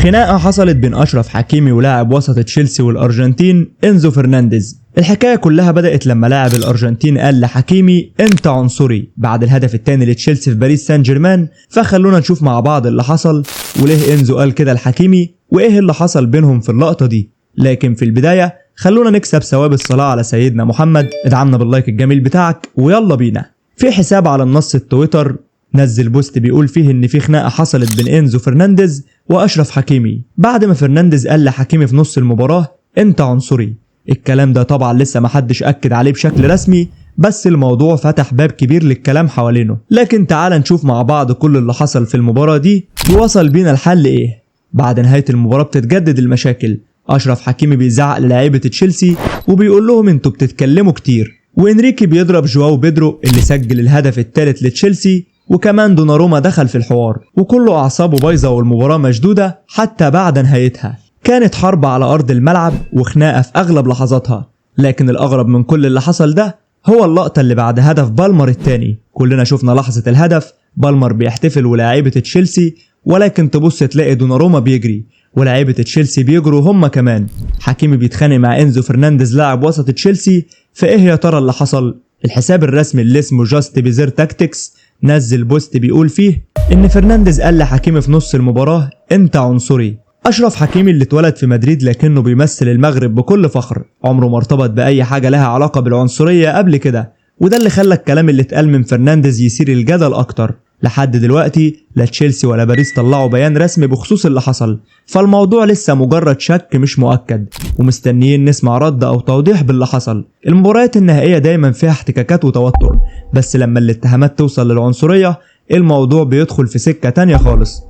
خناقة حصلت بين أشرف حكيمي ولاعب وسط تشيلسي والأرجنتين إنزو فرنانديز. الحكاية كلها بدأت لما لاعب الأرجنتين قال لحكيمي أنت عنصري بعد الهدف الثاني لتشيلسي في باريس سان جيرمان. فخلونا نشوف مع بعض اللي حصل وليه إنزو قال كده لحكيمي وإيه اللي حصل بينهم في اللقطة دي. لكن في البداية خلونا نكسب ثواب الصلاة على سيدنا محمد. ادعمنا باللايك الجميل بتاعك ويلا بينا. في حساب على منصة تويتر نزل بوست بيقول فيه ان في خناقه حصلت بين انزو فرنانديز واشرف حكيمي بعد ما فرنانديز قال لحكيمي في نص المباراه انت عنصري. الكلام ده طبعا لسه محدش اكد عليه بشكل رسمي، بس الموضوع فتح باب كبير للكلام حوالينه. لكن تعال نشوف مع بعض كل اللي حصل في المباراه دي ووصل بينا الحل ايه. بعد نهايه المباراه بتتجدد المشاكل. اشرف حكيمي بيزعق للاعيبه تشيلسي وبيقول لهم انتوا بتتكلموا كتير، وانريكي بيضرب جواو بيدرو اللي سجل الهدف الثالث لتشيلسي، وكمان دوناروما دخل في الحوار، وكله اعصابه بايظه والمباراه مشدوده حتى بعد نهايتها. كانت حرب على ارض الملعب وخناقه في اغلب لحظاتها، لكن الاغرب من كل اللي حصل ده هو اللقطه اللي بعد هدف بالمر الثاني. كلنا شفنا لحظه الهدف، بالمر بيحتفل ولاعيبه تشيلسي، ولكن تبص تلاقي دوناروما بيجري ولاعيبه تشيلسي بيجروا هم كمان. حكيمي بيتخانق مع انزو فرنانديز لاعب وسط تشيلسي. فايه يا ترى اللي حصل؟ الحساب الرسمي اللي اسمه جاست بيزير تاكتكس نزل بوست بيقول فيه ان فرنانديز قال لحكيمي في نص المباراه انت عنصري. اشرف حكيمي اللي اتولد في مدريد لكنه بيمثل المغرب بكل فخر، عمره ما ارتبط باي حاجه لها علاقه بالعنصريه قبل كده، وده اللي خلى الكلام اللي اتقال من فرنانديز يثير الجدل اكتر. لحد دلوقتي لا تشيلسي ولا باريس طلعوا بيان رسمي بخصوص اللي حصل، فالموضوع لسه مجرد شك مش مؤكد، ومستنيين نسمع رد او توضيح باللي حصل. المباريات النهائيه دايما فيها احتكاكات وتوتر، بس لما الاتهامات توصل للعنصريه الموضوع بيدخل في سكه تانية خالص.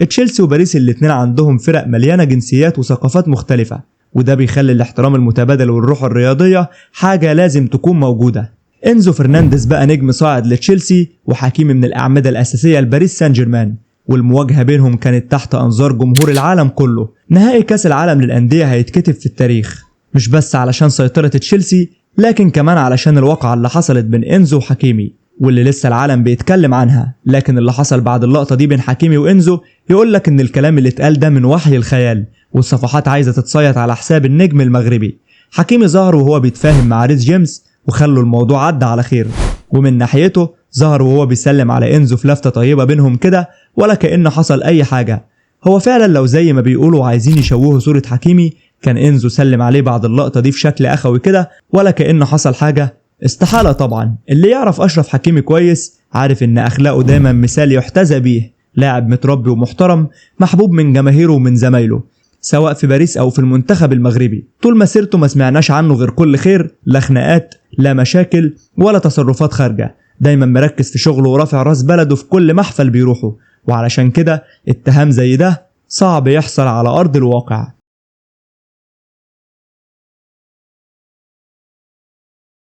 تشيلسي وباريس الاتنين عندهم فرق مليانه جنسيات وثقافات مختلفه، وده بيخلي الاحترام المتبادل والروح الرياضيه حاجه لازم تكون موجوده. انزو فرنانديز بقى نجم صاعد لتشيلسي وحكيمي من الأعمدة الأساسية لباريس سان جيرمان، والمواجهة بينهم كانت تحت أنظار جمهور العالم كله. نهائي كأس العالم للأندية هيتكتب في التاريخ، مش بس علشان سيطرة تشيلسي لكن كمان علشان الواقعة اللي حصلت بين انزو وحكيمي واللي لسه العالم بيتكلم عنها. لكن اللي حصل بعد اللقطة دي بين حكيمي وانزو يقولك ان الكلام اللي اتقال ده من وحي الخيال، والصفحات عايزة تتصيد على حساب النجم المغربي. حكيمي ظهر وهو بيتفاهم مع ريس جيمس وخلوا الموضوع عدى على خير، ومن ناحيته ظهر وهو بيسلم على انزو في لفتة طيبة بينهم كده ولا كأن حصل اي حاجة. هو فعلا لو زي ما بيقولوا عايزين يشوهوا صورة حكيمي كان انزو سلم عليه بعد اللقطة دي في شكل اخوي كده ولا كأن حصل حاجة؟ استحالة طبعا. اللي يعرف اشرف حكيمي كويس عارف ان اخلاقه دايما مثال يحتذى بيه، لاعب متربي ومحترم محبوب من جماهيره ومن زمايله سواء في باريس او في المنتخب المغربي. طول مسيرته ما سمعناش عنه غير كل خير، لا خناقات لا مشاكل ولا تصرفات خارجة، دايما مركز في شغله ورافع راس بلده في كل محفل بيروحه، وعلشان كده اتهام زي ده صعب يحصل على ارض الواقع.